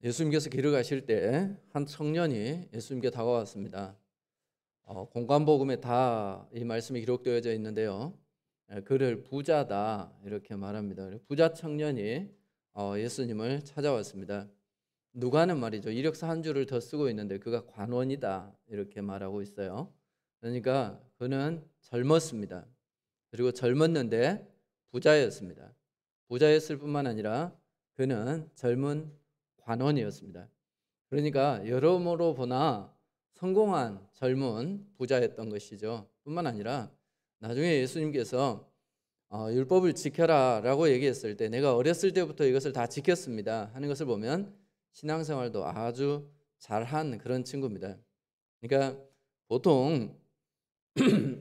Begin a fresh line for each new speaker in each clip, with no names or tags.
예수님께서 길을 가실 때 한 청년이 예수님께 다가왔습니다. 공관복음에 다 이 말씀이 기록되어져 있는데요. 그를 부자다 이렇게 말합니다. 부자 청년이 예수님을 찾아왔습니다. 누가는 말이죠. 이력서 한 줄을 더 쓰고 있는데 그가 관원이다 이렇게 말하고 있어요. 그러니까 그는 젊었습니다. 그리고 젊었는데 부자였습니다. 부자였을 뿐만 아니라 그는 젊은 관원이었습니다. 그러니까 여러모로 보나 성공한 젊은 부자였던 것이죠. 뿐만 아니라 나중에 예수님께서 율법을 지켜라 라고 얘기했을 때 내가 어렸을 때부터 이것을 다 지켰습니다 하는 것을 보면 신앙생활도 아주 잘한 그런 친구입니다. 그러니까 보통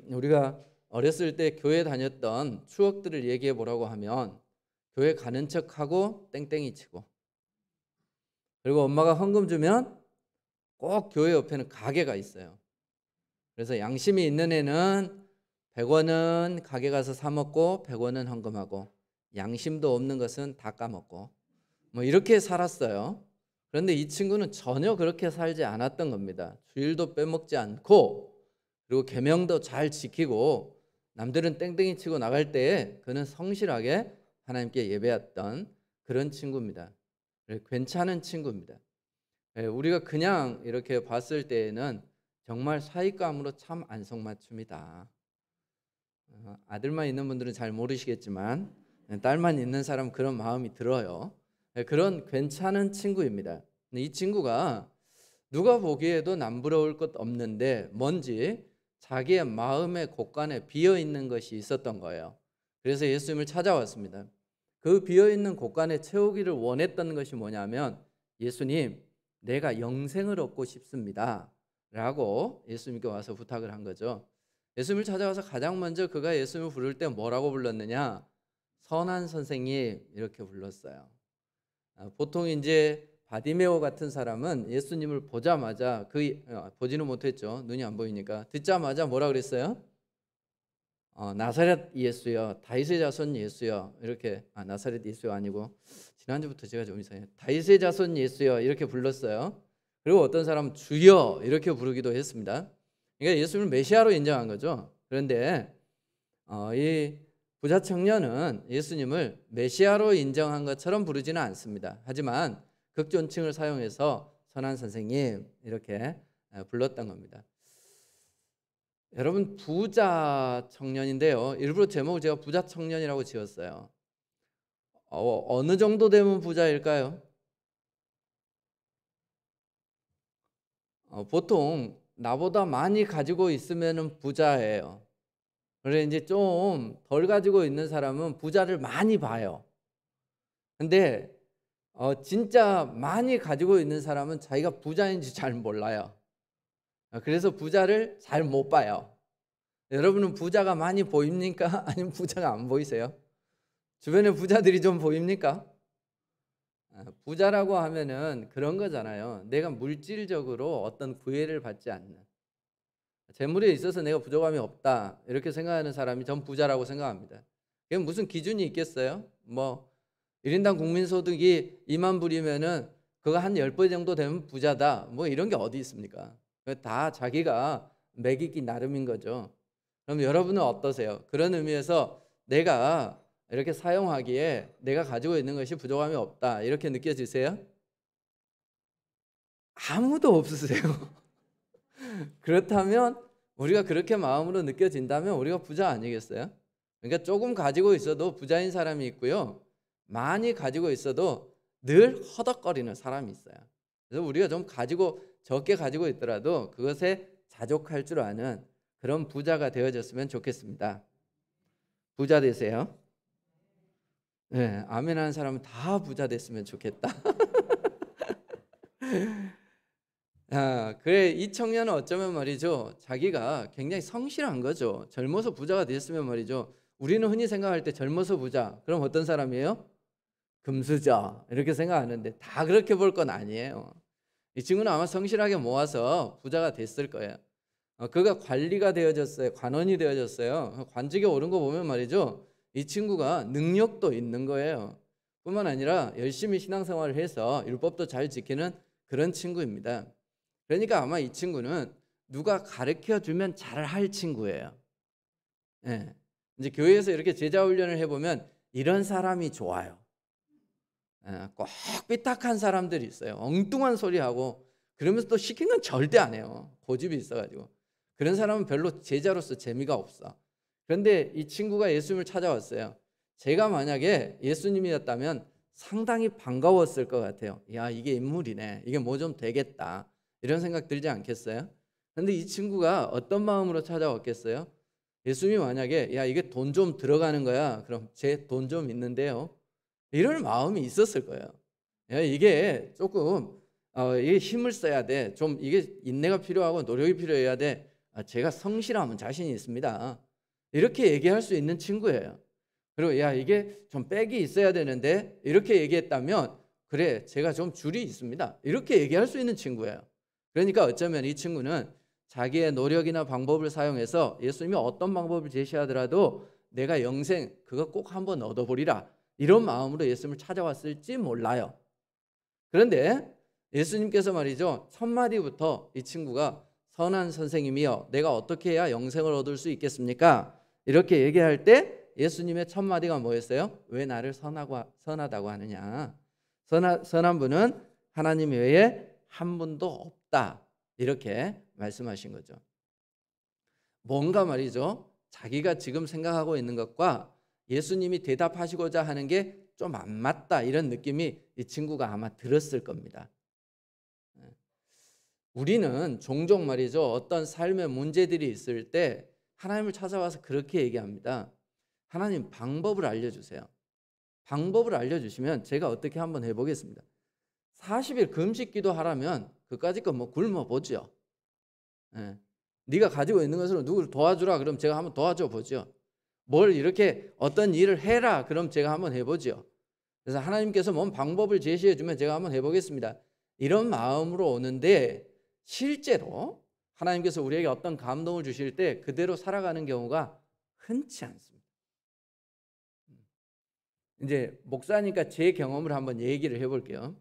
우리가 어렸을 때 교회 다녔던 추억들을 얘기해 보라고 하면 교회 가는 척하고 땡땡이 치고, 그리고 엄마가 헌금 주면 꼭 교회 옆에는 가게가 있어요. 그래서 양심이 있는 애는 100원은 가게 가서 사 먹고 100원은 헌금하고, 양심도 없는 것은 다 까먹고, 뭐 이렇게 살았어요. 그런데 이 친구는 전혀 그렇게 살지 않았던 겁니다. 주일도 빼먹지 않고, 그리고 계명도 잘 지키고, 남들은 땡땡이 치고 나갈 때에 그는 성실하게 하나님께 예배했던 그런 친구입니다. 괜찮은 친구입니다. 우리가 그냥 이렇게 봤을 때에는 정말 사익감으로 참 안성맞춤이다. 아들만 있는 분들은 잘 모르시겠지만 딸만 있는 사람 그런 마음이 들어요. 그런 괜찮은 친구입니다. 이 친구가 누가 보기에도 남부러울 것 없는데 뭔지 자기의 마음의 곳간에 비어있는 것이 있었던 거예요. 그래서 예수님을 찾아왔습니다. 그 비어있는 곳간에 채우기를 원했던 것이 뭐냐면, 예수님, 내가 영생을 얻고 싶습니다 라고 예수님께 와서 부탁을 한 거죠. 예수님을 찾아와서 가장 먼저 그가 예수님을 부를 때 뭐라고 불렀느냐? 선한 선생님 이렇게 불렀어요. 보통 이제 바디메오 같은 사람은 예수님을 보자마자 보지는 못했죠. 눈이 안 보이니까. 듣자마자 뭐라 그랬어요? 나사렛 예수여, 다윗의 자손 예수여, 이렇게. 나사렛 예수가 아니고 지난주부터 제가 좀 이상해요. 다윗의 자손 예수여 이렇게 불렀어요. 그리고 어떤 사람은 주여 이렇게 부르기도 했습니다. 그러니까 예수님을 메시아로 인정한 거죠. 그런데 이 부자 청년은 예수님을 메시아로 인정한 것처럼 부르지는 않습니다. 하지만 극존칭을 사용해서 선한 선생님 이렇게 불렀던 겁니다. 여러분, 부자 청년인데요, 일부러 제목을 제가 부자 청년이라고 지었어요. 어느 정도 되면 부자일까요? 보통 나보다 많이 가지고 있으면 부자예요. 그래, 이제 좀 덜 가지고 있는 사람은 부자를 많이 봐요. 근데 진짜 많이 가지고 있는 사람은 자기가 부자인지 잘 몰라요. 그래서 부자를 잘 못 봐요. 여러분은 부자가 많이 보입니까? 아니면 부자가 안 보이세요? 주변에 부자들이 좀 보입니까? 부자라고 하면은 그런 거잖아요. 내가 물질적으로 어떤 구애를 받지 않는, 재물에 있어서 내가 부족함이 없다 이렇게 생각하는 사람이 전 부자라고 생각합니다. 그게 무슨 기준이 있겠어요? 뭐 1인당 국민소득이 2만 불이면은 그거 한 10배 정도 되면 부자다, 뭐 이런 게 어디 있습니까? 다 자기가 매기기 나름인 거죠. 그럼 여러분은 어떠세요? 그런 의미에서 내가 이렇게 사용하기에 내가 가지고 있는 것이 부족함이 없다 이렇게 느껴지세요? 아무도 없으세요. 그렇다면, 우리가 그렇게 마음으로 느껴진다면 우리가 부자 아니겠어요? 그러니까 조금 가지고 있어도 부자인 사람이 있고요, 많이 가지고 있어도 늘 허덕거리는 사람이 있어요. 그래서 우리가 좀 적게 가지고 있더라도 그것에 자족할 줄 아는 그런 부자가 되어졌으면 좋겠습니다. 부자 되세요. 네, 아멘 하는 사람은 다 부자 됐으면 좋겠다. 그래, 이 청년은 어쩌면 말이죠, 자기가 굉장히 성실한 거죠. 젊어서 부자가 됐으면 말이죠, 우리는 흔히 생각할 때 젊어서 부자, 그럼 어떤 사람이에요? 금수저 이렇게 생각하는데 다 그렇게 볼 건 아니에요. 이 친구는 아마 성실하게 모아서 부자가 됐을 거예요. 그가 관리가 되어졌어요. 관원이 되어졌어요. 관직에 오른 거 보면 말이죠, 이 친구가 능력도 있는 거예요. 뿐만 아니라 열심히 신앙생활을 해서 율법도 잘 지키는 그런 친구입니다. 그러니까 아마 이 친구는 누가 가르쳐 주면 잘할 친구예요. 예. 이제 교회에서 이렇게 제자 훈련을 해보면 이런 사람이 좋아요. 예, 꼭 삐딱한 사람들이 있어요. 엉뚱한 소리 하고 그러면서 또 시킨 건 절대 안 해요. 고집이 있어가지고. 그런 사람은 별로 제자로서 재미가 없어. 그런데 이 친구가 예수님을 찾아왔어요. 제가 만약에 예수님이었다면 상당히 반가웠을 것 같아요. 야, 이게 인물이네. 이게 뭐 좀 되겠다. 이런 생각 들지 않겠어요? 그런데 이 친구가 어떤 마음으로 찾아왔겠어요? 예수님이 만약에 야, 이게 돈 좀 들어가는 거야. 그럼 제 돈 좀 있는데요. 이런 마음이 있었을 거예요. 야, 이게 조금 이게 힘을 써야 돼. 좀 이게 인내가 필요하고 노력이 필요해야 돼. 제가 성실하면 자신이 있습니다. 이렇게 얘기할 수 있는 친구예요. 그리고 야, 이게 좀 빽이 있어야 되는데 이렇게 얘기했다면 그래, 제가 좀 줄이 있습니다. 이렇게 얘기할 수 있는 친구예요. 그러니까 어쩌면 이 친구는 자기의 노력이나 방법을 사용해서 예수님이 어떤 방법을 제시하더라도 내가 영생 그거 꼭 한번 얻어보리라 이런 마음으로 예수님을 찾아왔을지 몰라요. 그런데 예수님께서 말이죠, 첫 마디부터 이 친구가 선한 선생님이여 내가 어떻게 해야 영생을 얻을 수 있겠습니까? 이렇게 얘기할 때 예수님의 첫 마디가 뭐였어요? 왜 나를 선하다고 하느냐? 선한 분은 하나님 외에 한 분도 없다. 이렇게 말씀하신 거죠. 뭔가 말이죠, 자기가 지금 생각하고 있는 것과 예수님이 대답하시고자 하는 게 좀 안 맞다 이런 느낌이 이 친구가 아마 들었을 겁니다. 우리는 종종 말이죠, 어떤 삶의 문제들이 있을 때 하나님을 찾아와서 그렇게 얘기합니다. 하나님 방법을 알려주세요. 방법을 알려주시면 제가 어떻게 한번 해보겠습니다. 40일 금식 기도하라면 그까짓 거 뭐 굶어보죠. 예. 네가 가지고 있는 것으로 누구를 도와주라 그럼 제가 한번 도와줘 보죠. 뭘 이렇게 어떤 일을 해라 그럼 제가 한번 해보죠. 그래서 하나님께서 뭔 방법을 제시해 주면 제가 한번 해보겠습니다. 이런 마음으로 오는데 실제로 하나님께서 우리에게 어떤 감동을 주실 때 그대로 살아가는 경우가 흔치 않습니다. 이제 목사니까 제 경험을 한번 얘기를 해볼게요.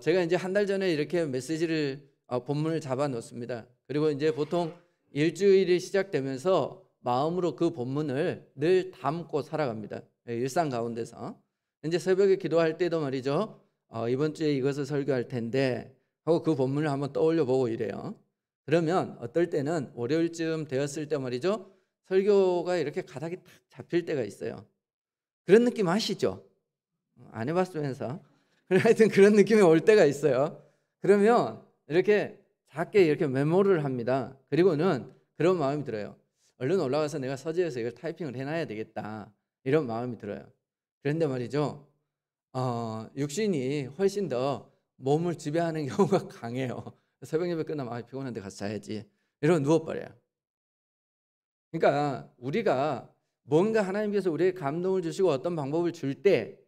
제가 이제 한 달 전에 이렇게 메시지를 본문을 잡아 놓습니다. 그리고 이제 보통 일주일이 시작되면서 마음으로 그 본문을 늘 담고 살아갑니다. 일상 가운데서 이제 새벽에 기도할 때도 말이죠. 이번 주에 이것을 설교할 텐데 하고 그 본문을 한번 떠올려 보고 이래요. 그러면 어떨 때는 월요일쯤 되었을 때 말이죠. 설교가 이렇게 가닥이 딱 잡힐 때가 있어요. 그런 느낌 아시죠? 안 해봤으면서. 하여튼 그런 느낌이 올 때가 있어요. 그러면 이렇게 작게 이렇게 메모를 합니다. 그리고는 그런 마음이 들어요. 얼른 올라가서 내가 서재에서 이걸 타이핑을 해놔야 되겠다. 이런 마음이 들어요. 그런데 말이죠. 육신이 훨씬 더 몸을 지배하는 경우가 강해요. 새벽 예배 끝나면 피곤한데 가서 자야지. 이러고 누워버려요. 그러니까 우리가 뭔가 하나님께서 우리에게 감동을 주시고 어떤 방법을 줄 때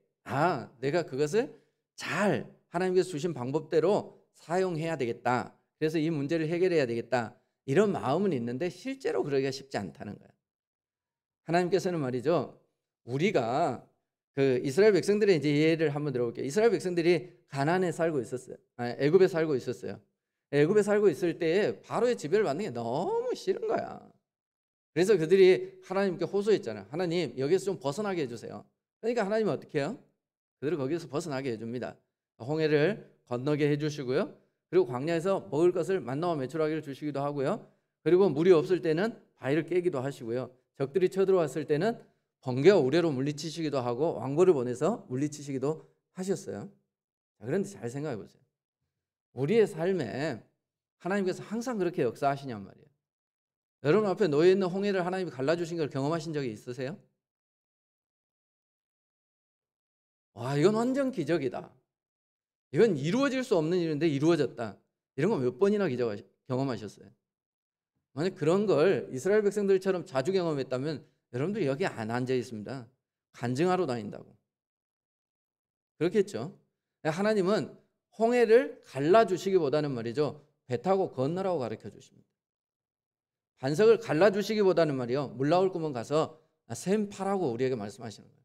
내가 그것을 잘 하나님께서 주신 방법대로 사용해야 되겠다. 그래서 이 문제를 해결해야 되겠다. 이런 마음은 있는데 실제로 그러기가 쉽지 않다는 거예요. 하나님께서는 말이죠. 우리가 그 이스라엘 백성들의 이제 예를 한번 들어볼게요. 이스라엘 백성들이 가나안에 살고 있었어요. 애굽에 살고 있었어요. 애굽에 살고 있을 때 바로의 지배를 받는 게 너무 싫은 거야. 그래서 그들이 하나님께 호소했잖아요. 하나님 여기서 좀 벗어나게 해주세요. 그러니까 하나님은 어떻게 해요? 그들을 거기서 벗어나게 해줍니다. 홍해를 건너게 해주시고요. 그리고 광야에서 먹을 것을 만나와 메추라기를 주시기도 하고요. 그리고 물이 없을 때는 바위를 깨기도 하시고요. 적들이 쳐들어왔을 때는 번개와 우레로 물리치시기도 하고 왕보를 보내서 물리치시기도 하셨어요. 그런데 잘 생각해 보세요. 우리의 삶에 하나님께서 항상 그렇게 역사하시냔 말이에요. 여러분 앞에 놓여 있는 홍해를 하나님이 갈라주신 걸 경험하신 적이 있으세요? 와, 이건 완전 기적이다. 이건 이루어질 수 없는 일인데 이루어졌다. 이런 거 몇 번이나 경험하셨어요? 만약 그런 걸 이스라엘 백성들처럼 자주 경험했다면 여러분들 여기 안 앉아 있습니다. 간증하러 다닌다고. 그렇겠죠? 하나님은 홍해를 갈라주시기보다는 말이죠. 배 타고 건너라고 가르쳐 주십니다. 반석을 갈라주시기보다는 말이요. 물 나올 구멍 가서 샘 파라고 우리에게 말씀하시는 거예요.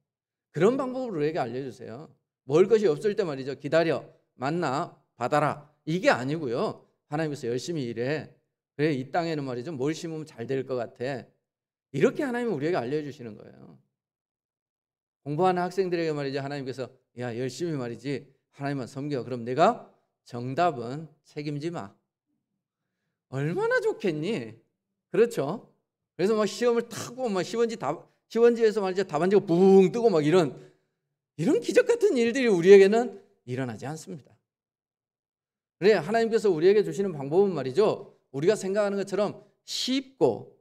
그런 방법을 우리에게 알려주세요. 먹을 것이 없을 때 말이죠. 기다려, 만나, 받아라. 이게 아니고요. 하나님께서 열심히 일해. 그래, 이 땅에는 말이죠. 뭘 심으면 잘 될 것 같아. 이렇게 하나님은 우리에게 알려주시는 거예요. 공부하는 학생들에게 말이죠. 하나님께서 야, 열심히 말이지. 하나님만 섬겨. 그럼 내가 정답은 책임지 마. 얼마나 좋겠니? 그렇죠? 그래서 막 시험을 타고 막 시원지에서 말이죠. 답안지가 붕 뜨고 막 이런 기적 같은 일들이 우리에게는 일어나지 않습니다. 그래, 하나님께서 우리에게 주시는 방법은 말이죠. 우리가 생각하는 것처럼 쉽고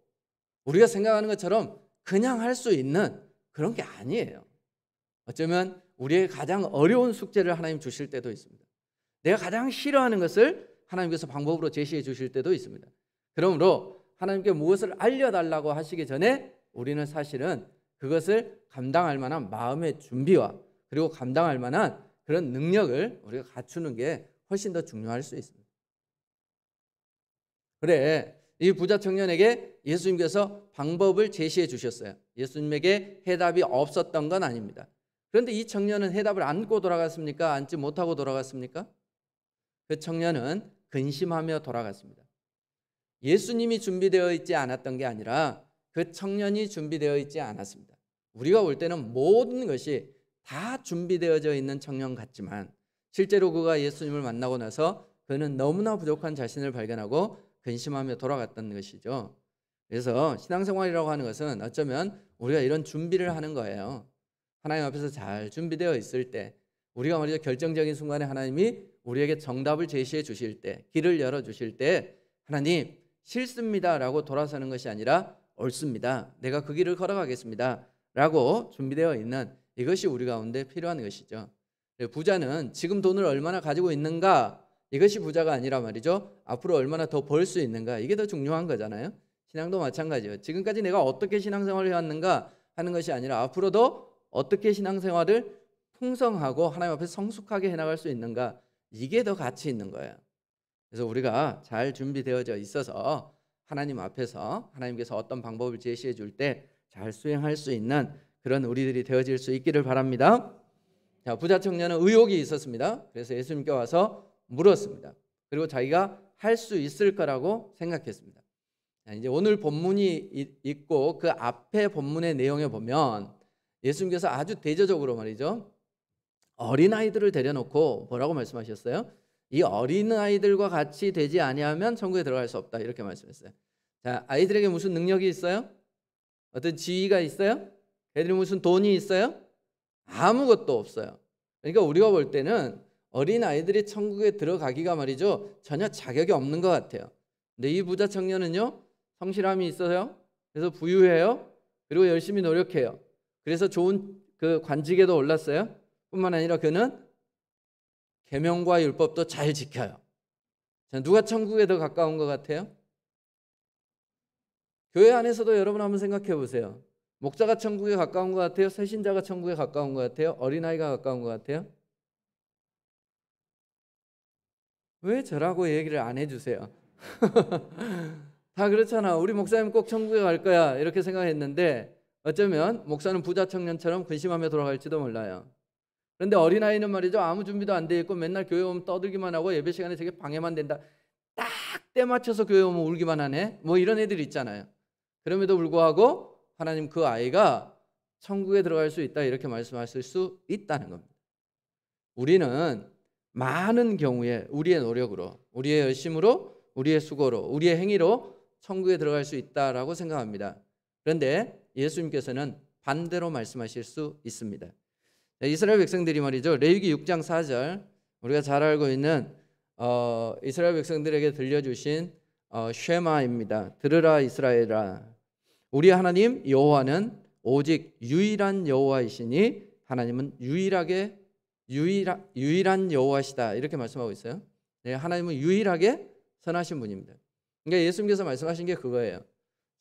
우리가 생각하는 것처럼 그냥 할 수 있는 그런 게 아니에요. 어쩌면 우리의 가장 어려운 숙제를 하나님 주실 때도 있습니다. 내가 가장 싫어하는 것을 하나님께서 방법으로 제시해 주실 때도 있습니다. 그러므로 하나님께 무엇을 알려달라고 하시기 전에 우리는 사실은 그것을 감당할 만한 마음의 준비와 그리고 감당할 만한 그런 능력을 우리가 갖추는 게 훨씬 더 중요할 수 있습니다. 그래, 이 부자 청년에게 예수님께서 방법을 제시해 주셨어요. 예수님에게 해답이 없었던 건 아닙니다. 그런데 이 청년은 해답을 안고 돌아갔습니까? 안지 못하고 돌아갔습니까? 그 청년은 근심하며 돌아갔습니다. 예수님이 준비되어 있지 않았던 게 아니라 그 청년이 준비되어 있지 않았습니다. 우리가 볼 때는 모든 것이 다 준비되어져 있는 청년 같지만 실제로 그가 예수님을 만나고 나서 그는 너무나 부족한 자신을 발견하고 근심하며 돌아갔던 것이죠. 그래서 신앙생활이라고 하는 것은 어쩌면 우리가 이런 준비를 하는 거예요. 하나님 앞에서 잘 준비되어 있을 때 우리가 말이죠. 결정적인 순간에 하나님이 우리에게 정답을 제시해 주실 때, 길을 열어 주실 때 하나님 싫습니다 라고 돌아서는 것이 아니라 옳습니다. 내가 그 길을 걸어가겠습니다 라고 준비되어 있는 이것이 우리 가운데 필요한 것이죠. 부자는 지금 돈을 얼마나 가지고 있는가 이것이 부자가 아니라 말이죠. 앞으로 얼마나 더 벌 수 있는가 이게 더 중요한 거잖아요. 신앙도 마찬가지예요. 지금까지 내가 어떻게 신앙생활을 해왔는가 하는 것이 아니라 앞으로도 어떻게 신앙생활을 풍성하고 하나님 앞에 성숙하게 해나갈 수 있는가 이게 더 가치 있는 거예요. 그래서 우리가 잘 준비되어져 있어서 하나님 앞에서 하나님께서 어떤 방법을 제시해 줄 때 잘 수행할 수 있는 그런 우리들이 되어질 수 있기를 바랍니다. 자, 부자 청년은 의욕이 있었습니다. 그래서 예수님께 와서 물었습니다. 그리고 자기가 할 수 있을 거라고 생각했습니다. 자, 이제 오늘 본문이 있고 그 앞에 본문의 내용에 보면 예수님께서 아주 대조적으로 말이죠. 어린아이들을 데려놓고 뭐라고 말씀하셨어요? 이 어린아이들과 같이 되지 아니하면 천국에 들어갈 수 없다 이렇게 말씀했어요. 자, 아이들에게 무슨 능력이 있어요? 어떤 지위가 있어요? 애들이 무슨 돈이 있어요? 아무것도 없어요. 그러니까 우리가 볼 때는 어린아이들이 천국에 들어가기가 말이죠. 전혀 자격이 없는 것 같아요. 근데 이 부자 청년은요. 성실함이 있어요. 그래서 부유해요. 그리고 열심히 노력해요. 그래서 좋은 그 관직에도 올랐어요. 뿐만 아니라 그는 계명과 율법도 잘 지켜요. 자, 누가 천국에 더 가까운 것 같아요? 교회 안에서도 여러분 한번 생각해 보세요. 목자가 천국에 가까운 것 같아요? 새신자가 천국에 가까운 것 같아요? 어린아이가 가까운 것 같아요? 왜 저라고 얘기를 안 해주세요? 다 그렇잖아. 우리 목사님 꼭 천국에 갈 거야 이렇게 생각했는데 어쩌면 목사는 부자 청년처럼 근심하며 돌아갈지도 몰라요. 그런데 어린아이는 말이죠. 아무 준비도 안 돼 있고 맨날 교회 오면 떠들기만 하고 예배 시간에 되게 방해만 된다. 딱 때 맞춰서 교회 오면 울기만 하네. 뭐 이런 애들이 있잖아요. 그럼에도 불구하고 하나님 그 아이가 천국에 들어갈 수 있다 이렇게 말씀하실 수 있다는 겁니다. 우리는 많은 경우에 우리의 노력으로 우리의 열심으로 우리의 수고로 우리의 행위로 천국에 들어갈 수 있다라고 생각합니다. 그런데 예수님께서는 반대로 말씀하실 수 있습니다. 이스라엘 백성들이 말이죠. 레위기 6장 4절 우리가 잘 알고 있는 이스라엘 백성들에게 들려주신 쉐마입니다. 들으라 이스라엘아 우리 하나님 여호와는 오직 유일한 여호와이시니 하나님은 유일한 여호와시다 이렇게 말씀하고 있어요. 네, 하나님은 유일하게 선하신 분입니다. 그러니까 예수님께서 말씀하신 게 그거예요.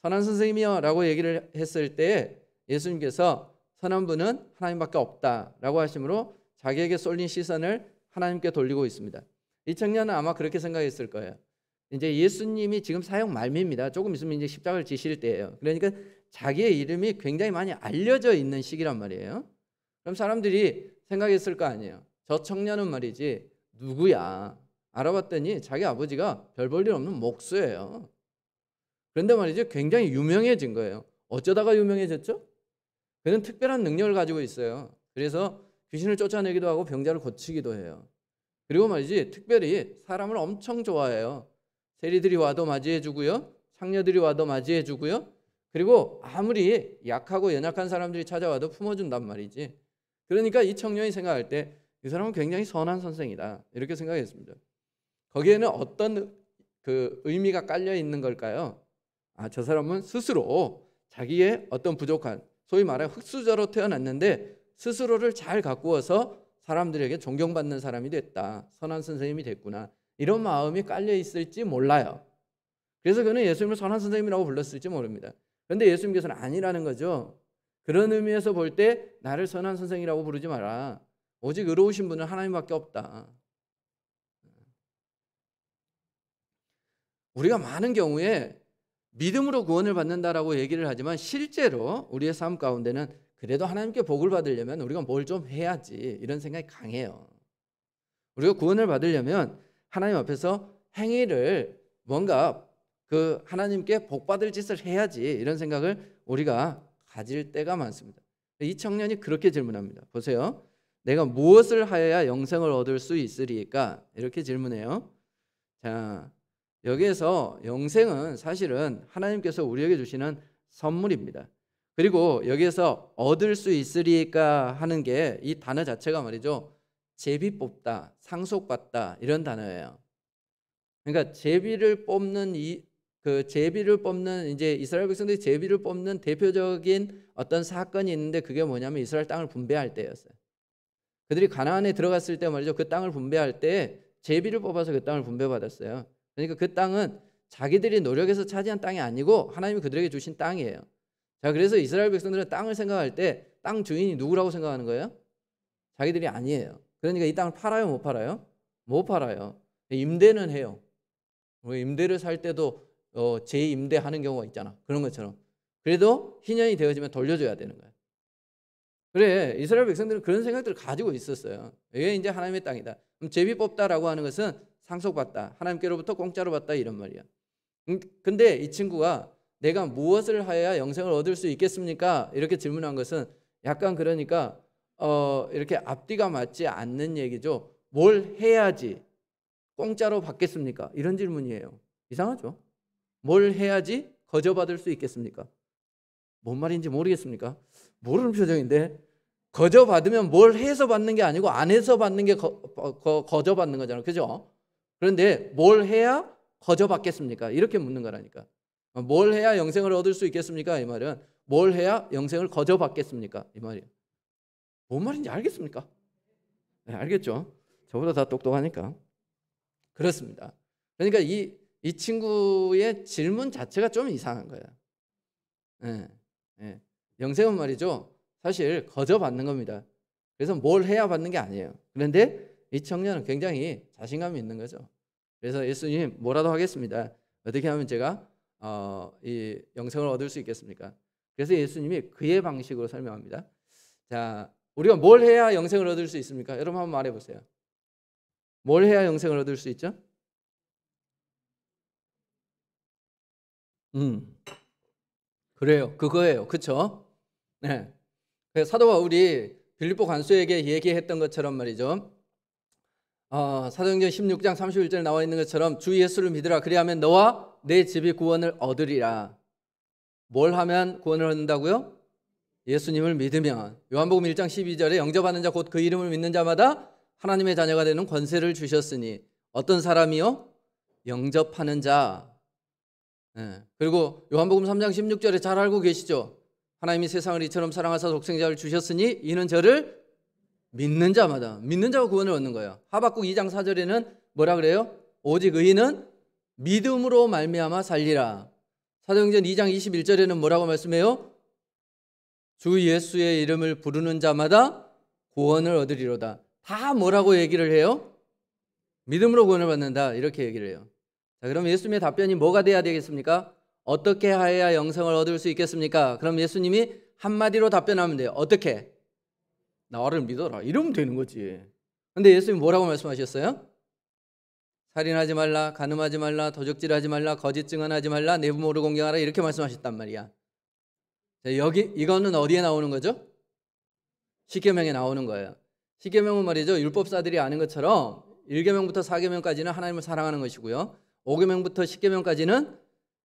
선한 선생님이여 라고 얘기를 했을 때 예수님께서 선한 분은 하나님밖에 없다라고 하심으로 자기에게 쏠린 시선을 하나님께 돌리고 있습니다. 이 청년은 아마 그렇게 생각했을 거예요. 이제 예수님이 지금 사역 말미입니다. 조금 있으면 이제 십자가를 지실 때예요. 그러니까 자기의 이름이 굉장히 많이 알려져 있는 시기란 말이에요. 그럼 사람들이 생각했을 거 아니에요. 저 청년은 말이지 누구야? 알아봤더니 자기 아버지가 별 볼 일 없는 목수예요. 그런데 말이죠, 굉장히 유명해진 거예요. 어쩌다가 유명해졌죠? 그는 특별한 능력을 가지고 있어요. 그래서 귀신을 쫓아내기도 하고 병자를 고치기도 해요. 그리고 말이지, 특별히 사람을 엄청 좋아해요. 세리들이 와도 맞이해주고요, 창녀들이 와도 맞이해주고요, 그리고 아무리 약하고 연약한 사람들이 찾아와도 품어준단 말이지. 그러니까 이 청년이 생각할 때 이 사람은 굉장히 선한 선생이다, 이렇게 생각했습니다. 거기에는 어떤 그 의미가 깔려 있는 걸까요? 저 사람은 스스로 자기의 어떤 부족한, 소위 말해 흙수저로 태어났는데 스스로를 잘 가꾸어서 사람들에게 존경받는 사람이 됐다, 선한 선생님이 됐구나, 이런 마음이 깔려 있을지 몰라요. 그래서 그는 예수님을 선한 선생님이라고 불렀을지 모릅니다. 그런데 예수님께서는 아니라는 거죠. 그런 의미에서 볼 때 나를 선한 선생이라고 부르지 마라. 오직 의로우신 분은 하나님밖에 없다. 우리가 많은 경우에 믿음으로 구원을 받는다라고 얘기를 하지만 실제로 우리의 삶 가운데는 그래도 하나님께 복을 받으려면 우리가 뭘 좀 해야지, 이런 생각이 강해요. 우리가 구원을 받으려면 하나님 앞에서 행위를 뭔가 그 하나님께 복 받을 짓을 해야지, 이런 생각을 우리가 가질 때가 많습니다. 이 청년이 그렇게 질문합니다. 보세요. 내가 무엇을 하여야 영생을 얻을 수 있으리까? 이렇게 질문해요. 자, 여기에서 영생은 사실은 하나님께서 우리에게 주시는 선물입니다. 그리고 여기에서 얻을 수 있으리까 하는 게, 이 단어 자체가 말이죠, 제비 뽑다, 상속받다, 이런 단어예요. 그러니까 제비를 뽑는 제비를 뽑는, 이제 이스라엘 백성들이 제비를 뽑는 대표적인 어떤 사건이 있는데, 그게 뭐냐면 이스라엘 땅을 분배할 때였어요. 그들이 가나안에 들어갔을 때 말이죠, 그 땅을 분배할 때 제비를 뽑아서 그 땅을 분배받았어요. 그러니까 그 땅은 자기들이 노력해서 차지한 땅이 아니고 하나님이 그들에게 주신 땅이에요. 자, 그래서 이스라엘 백성들은 땅을 생각할 때 땅 주인이 누구라고 생각하는 거예요? 자기들이 아니에요. 그러니까 이 땅을 팔아요, 못 팔아요? 못 팔아요. 임대는 해요. 임대를 살 때도 재임대하는 경우가 있잖아. 그런 것처럼. 그래도 희년이 되어지면 돌려줘야 되는 거예요. 그래, 이스라엘 백성들은 그런 생각들을 가지고 있었어요. 이게 이제 하나님의 땅이다. 그럼 제비 뽑다라고 하는 것은 상속받다, 하나님께로부터 공짜로 받다, 이런 말이야. 근데 이 친구가 내가 무엇을 하여야 영생을 얻을 수 있겠습니까? 이렇게 질문한 것은 약간, 그러니까 이렇게 앞뒤가 맞지 않는 얘기죠. 뭘 해야지 공짜로 받겠습니까? 이런 질문이에요. 이상하죠? 뭘 해야지 거저받을 수 있겠습니까? 뭔 말인지 모르겠습니까? 모르는 표정인데, 거저받으면 뭘 해서 받는 게 아니고 안 해서 받는 게 거저받는 거잖아요. 그죠? 그런데 뭘 해야 거저받겠습니까? 이렇게 묻는 거라니까. 뭘 해야 영생을 얻을 수 있겠습니까? 이 말은 뭘 해야 영생을 거저받겠습니까? 이 말이에요. 뭔 말인지 알겠습니까? 네, 알겠죠? 저보다 다 똑똑하니까. 그렇습니다. 그러니까 이 친구의 질문 자체가 좀 이상한 거예요. 네, 네. 영생은 말이죠, 사실 거저받는 겁니다. 그래서 뭘 해야 받는 게 아니에요. 그런데 이 청년은 굉장히 자신감이 있는 거죠. 그래서 예수님, 뭐라도 하겠습니다. 어떻게 하면 제가 이 영생을 얻을 수 있겠습니까? 그래서 예수님이 그의 방식으로 설명합니다. 자, 우리가 뭘 해야 영생을 얻을 수 있습니까? 여러분 한번 말해 보세요. 뭘 해야 영생을 얻을 수 있죠? 그래요. 그거예요. 그렇죠? 네. 사도 바울이 빌립보 관수에게 얘기했던 것처럼 말이죠. 사도행전 16장 31절에 나와 있는 것처럼 주 예수를 믿으라. 그리하면 너와 내 집이 구원을 얻으리라. 뭘 하면 구원을 얻는다고요? 예수님을 믿으면. 요한복음 1장 12절에 영접하는 자 곧 그 이름을 믿는 자마다 하나님의 자녀가 되는 권세를 주셨으니. 어떤 사람이요? 영접하는 자. 네. 그리고 요한복음 3장 16절에 잘 알고 계시죠? 하나님이 세상을 이처럼 사랑하사 독생자를 주셨으니 이는 저를 믿는 자마다, 믿는 자가 구원을 얻는 거예요. 하박국 2장 4절에는 뭐라 그래요? 오직 의인은 믿음으로 말미암아 살리라. 사도행전 2장 21절에는 뭐라고 말씀해요? 주 예수의 이름을 부르는 자마다 구원을 얻으리로다. 다 뭐라고 얘기를 해요? 믿음으로 구원을 받는다, 이렇게 얘기를 해요. 자, 그럼 예수님의 답변이 뭐가 돼야 되겠습니까? 어떻게 하여야 영생을 얻을 수 있겠습니까? 그럼 예수님이 한마디로 답변하면 돼요. 어떻게? 나를 믿어라. 이러면 되는 거지. 근데 예수님 뭐라고 말씀하셨어요? 살인하지 말라, 간음하지 말라, 도적질하지 말라, 거짓 증언하지 말라, 내 부모를 공경하라 이렇게 말씀하셨단 말이야. 자, 여기 이거는 어디에 나오는 거죠? 십계명에 나오는 거예요. 십계명은 말이죠, 율법사들이 아는 것처럼 1계명부터 4계명까지는 하나님을 사랑하는 것이고요, 5계명부터 10계명까지는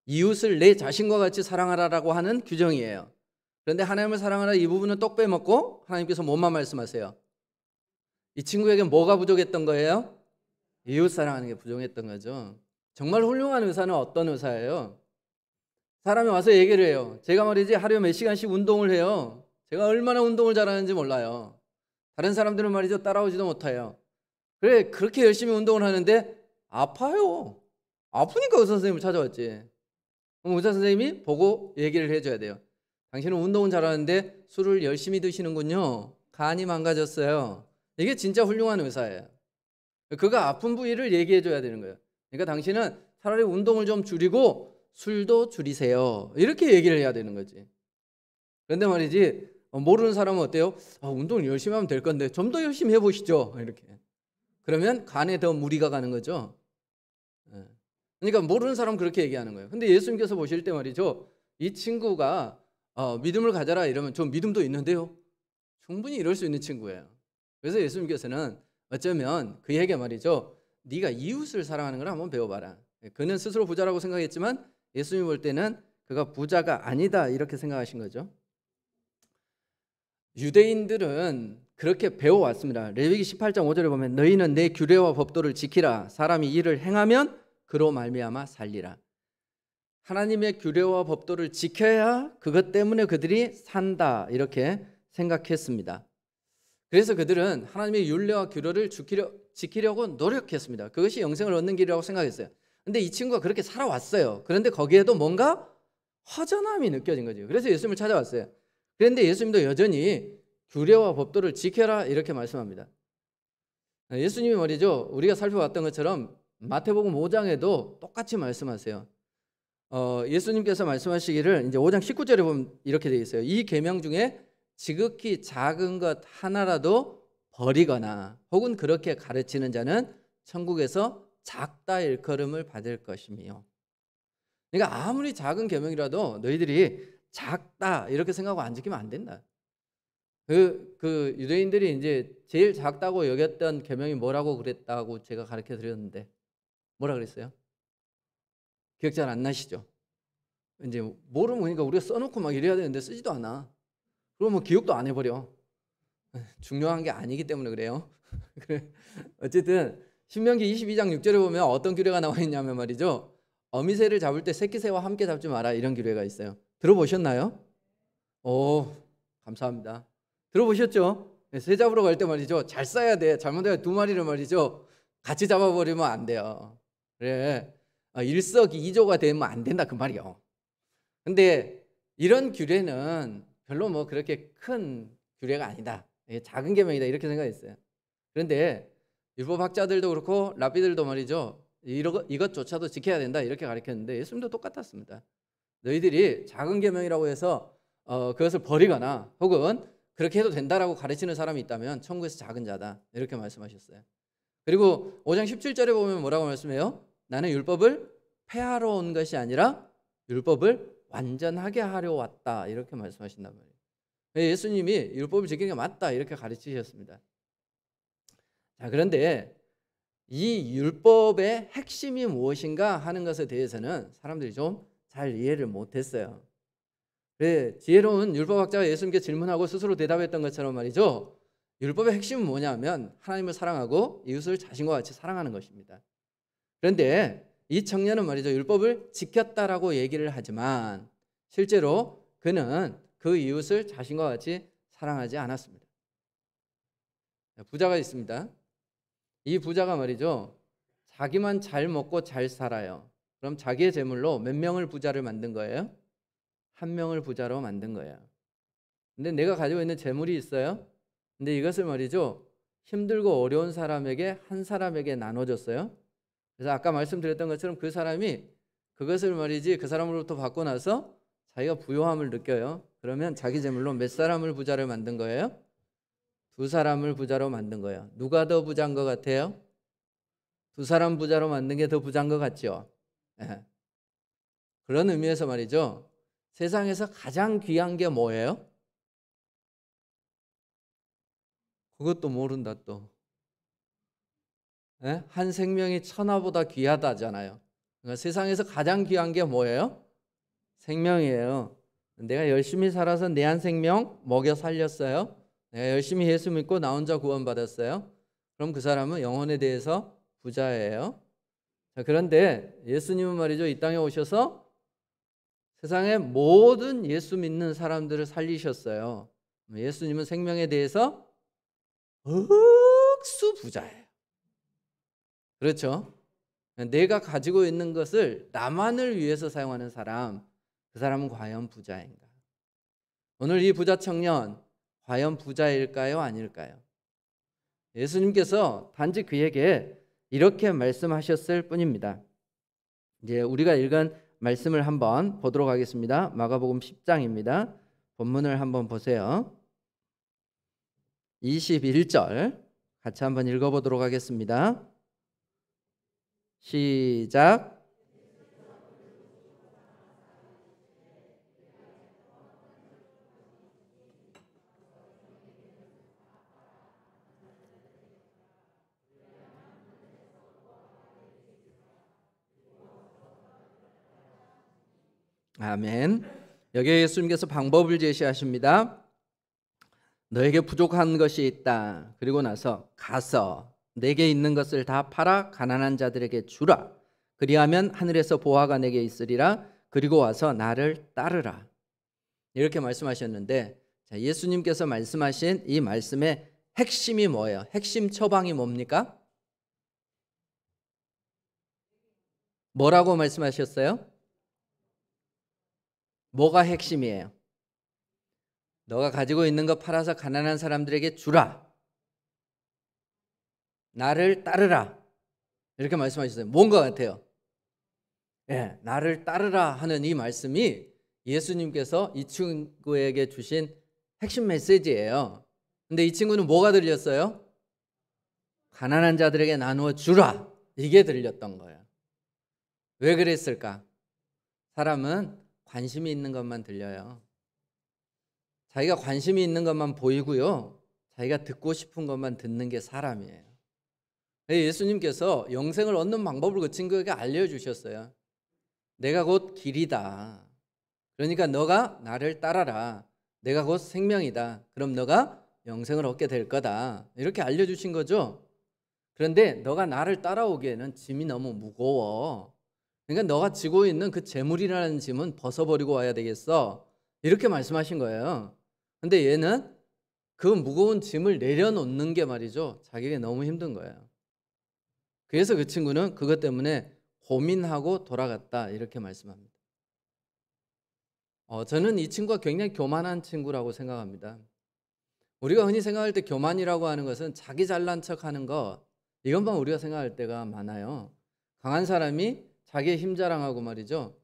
이웃을 내 자신과 같이 사랑하라라고 하는 규정이에요. 그런데 하나님을 사랑하라 이 부분은 똑 빼먹고 하나님께서 뭐만 말씀하세요? 이 친구에게 뭐가 부족했던 거예요? 이웃 사랑하는 게 부족했던 거죠. 정말 훌륭한 의사는 어떤 의사예요? 사람이 와서 얘기를 해요. 제가 말이지 하루에 몇 시간씩 운동을 해요. 제가 얼마나 운동을 잘하는지 몰라요. 다른 사람들은 말이죠 따라오지도 못해요. 그래, 그렇게 열심히 운동을 하는데 아파요. 아프니까 의사 선생님을 찾아왔지. 그럼 의사 선생님이 보고 얘기를 해줘야 돼요. 당신은 운동은 잘하는데 술을 열심히 드시는군요. 간이 망가졌어요. 이게 진짜 훌륭한 의사예요. 그가 아픈 부위를 얘기해줘야 되는 거예요. 그러니까 당신은 차라리 운동을 좀 줄이고 술도 줄이세요. 이렇게 얘기를 해야 되는 거지. 그런데 말이지 모르는 사람은 어때요? 운동을 열심히 하면 될 건데 좀 더 열심히 해보시죠. 이렇게. 그러면 간에 더 무리가 가는 거죠. 그러니까 모르는 사람은 그렇게 얘기하는 거예요. 근데 예수님께서 보실 때 말이죠, 이 친구가 믿음을 가져라 이러면 저 믿음도 있는데요. 충분히 이럴 수 있는 친구예요. 그래서 예수님께서는 어쩌면 그에게 말이죠, 네가 이웃을 사랑하는 걸 한번 배워봐라. 그는 스스로 부자라고 생각했지만 예수님이 볼 때는 그가 부자가 아니다 이렇게 생각하신 거죠. 유대인들은 그렇게 배워왔습니다. 레위기 18장 5절에 보면 너희는 내 규례와 법도를 지키라. 사람이 이를 행하면 그로 말미암아 살리라. 하나님의 규례와 법도를 지켜야 그것 때문에 그들이 산다 이렇게 생각했습니다. 그래서 그들은 하나님의 율례와 규례를 지키려고 노력했습니다. 그것이 영생을 얻는 길이라고 생각했어요. 근데 이 친구가 그렇게 살아왔어요. 그런데 거기에도 뭔가 허전함이 느껴진 거죠. 그래서 예수님을 찾아왔어요. 그런데 예수님도 여전히 규례와 법도를 지켜라 이렇게 말씀합니다. 예수님이 말이죠, 우리가 살펴봤던 것처럼 마태복음 5장에도 똑같이 말씀하세요. 예수님께서 말씀하시기를 이제 5장 19절에 보면 이렇게 되어 있어요. 이 계명 중에 지극히 작은 것 하나라도 버리거나 혹은 그렇게 가르치는 자는 천국에서 작다 일컬음을 받을 것이며. 그러니까 아무리 작은 계명이라도 너희들이 작다 이렇게 생각하고 안 지키면 안 된다. 그 유대인들이 이제 제일 작다고 여겼던 계명이 뭐라고 그랬다고 제가 가르쳐 드렸는데 뭐라 그랬어요? 기억 잘 안 나시죠? 이제 모르면 그러니까 우리가 써놓고 막 이래야 되는데 쓰지도 않아. 그러면 기억도 안 해버려. 중요한 게 아니기 때문에 그래요. 어쨌든 신명기 22장 6절에 보면 어떤 규례가 나와 있냐면 말이죠, 어미새를 잡을 때 새끼새와 함께 잡지 마라 이런 규례가 있어요. 들어보셨나요? 오, 감사합니다. 들어보셨죠? 새 잡으러 갈 때 말이죠, 잘 싸야 돼. 잘못하면 두 마리를 말이죠 같이 잡아버리면 안 돼요. 그래, 일석이조가 되면 안 된다 그 말이요. 근데 이런 규례는 별로 뭐 그렇게 큰 규례가 아니다, 작은 계명이다 이렇게 생각했어요. 그런데 율법학자들도 그렇고 랍비들도 말이죠, 이것조차도 지켜야 된다 이렇게 가르쳤는데 예수님도 똑같았습니다. 너희들이 작은 계명이라고 해서 그것을 버리거나 혹은 그렇게 해도 된다라고 가르치는 사람이 있다면 천국에서 작은 자다 이렇게 말씀하셨어요. 그리고 5장 17절에 보면 뭐라고 말씀해요? 나는 율법을 폐하러 온 것이 아니라 율법을 완전하게 하려 왔다 이렇게 말씀하신단 말이에요. 예수님이 율법을 지키는 게 맞다 이렇게 가르치셨습니다. 자, 그런데 이 율법의 핵심이 무엇인가 하는 것에 대해서는 사람들이 좀 잘 이해를 못했어요. 지혜로운 율법학자가 예수님께 질문하고 스스로 대답했던 것처럼 말이죠, 율법의 핵심은 뭐냐면 하나님을 사랑하고 이웃을 자신과 같이 사랑하는 것입니다. 그런데 이 청년은 말이죠, 율법을 지켰다라고 얘기를 하지만 실제로 그는 그 이웃을 자신과 같이 사랑하지 않았습니다. 부자가 있습니다. 이 부자가 말이죠, 자기만 잘 먹고 잘 살아요. 그럼 자기의 재물로 몇 명을 부자를 만든 거예요? 한 명을 부자로 만든 거예요. 근데 내가 가지고 있는 재물이 있어요. 근데 이것을 말이죠, 힘들고 어려운 사람에게 한 사람에게 나눠줬어요. 그래서 아까 말씀드렸던 것처럼 그 사람이 그것을 말이지 그 사람으로부터 받고 나서 자기가 부요함을 느껴요. 그러면 자기 재물로 몇 사람을 부자를 만든 거예요? 두 사람을 부자로 만든 거예요. 누가 더 부자인 것 같아요? 두 사람 부자로 만든 게 더 부자인 것 같죠? 예. 그런 의미에서 말이죠. 세상에서 가장 귀한 게 뭐예요? 그것도 모른다 또. 예? 한 생명이 천하보다 귀하다잖아요. 그러니까 세상에서 가장 귀한 게 뭐예요? 생명이에요. 내가 열심히 살아서 내 한 생명 먹여 살렸어요. 내가 열심히 예수 믿고 나 혼자 구원받았어요. 그럼 그 사람은 영혼에 대해서 부자예요. 자, 그런데 예수님은 말이죠. 이 땅에 오셔서 세상의 모든 예수 믿는 사람들을 살리셨어요. 예수님은 생명에 대해서 억수 부자예요. 그렇죠? 내가 가지고 있는 것을 나만을 위해서 사용하는 사람, 그 사람은 과연 부자인가? 오늘 이 부자 청년 과연 부자일까요? 아닐까요? 예수님께서 단지 그에게 이렇게 말씀하셨을 뿐입니다. 이제 우리가 읽은 말씀을 한번 보도록 하겠습니다. 마가복음 10장입니다. 본문을 한번 보세요. 21절 같이 한번 읽어보도록 하겠습니다. 시작. 아멘. 여기에 예수님께서 방법을 제시하십니다. 너에게 부족한 것이 있다. 그리고 나서 가서 내게 있는 것을 다 팔아 가난한 자들에게 주라. 그리하면 하늘에서 보화가 내게 있으리라. 그리고 와서 나를 따르라. 이렇게 말씀하셨는데, 자, 예수님께서 말씀하신 이 말씀의 핵심이 뭐예요? 핵심 처방이 뭡니까? 뭐라고 말씀하셨어요? 뭐가 핵심이에요? 너가 가지고 있는 거 팔아서 가난한 사람들에게 주라. 나를 따르라. 이렇게 말씀하셨어요. 뭔 것 같아요? 네, 나를 따르라 하는 이 말씀이 예수님께서 이 친구에게 주신 핵심 메시지예요. 근데 이 친구는 뭐가 들렸어요? 가난한 자들에게 나누어 주라. 이게 들렸던 거예요. 왜 그랬을까? 사람은 관심이 있는 것만 들려요. 자기가 관심이 있는 것만 보이고요. 자기가 듣고 싶은 것만 듣는 게 사람이에요. 예수님께서 영생을 얻는 방법을 그 친구에게 알려주셨어요. 내가 곧 길이다. 그러니까 너가 나를 따라라. 내가 곧 생명이다. 그럼 너가 영생을 얻게 될 거다. 이렇게 알려주신 거죠. 그런데 너가 나를 따라오기에는 짐이 너무 무거워. 그러니까 너가 지고 있는 그 재물이라는 짐은 벗어버리고 와야 되겠어. 이렇게 말씀하신 거예요. 근데 얘는 그 무거운 짐을 내려놓는 게 말이죠. 자기가 너무 힘든 거예요. 그래서 그 친구는 그것 때문에 고민하고 돌아갔다. 이렇게 말씀합니다. 저는 이 친구가 굉장히 교만한 친구라고 생각합니다. 우리가 흔히 생각할 때 교만이라고 하는 것은 자기 잘난 척하는 것, 이것만 우리가 생각할 때가 많아요. 강한 사람이 자기의 힘 자랑하고 말이죠.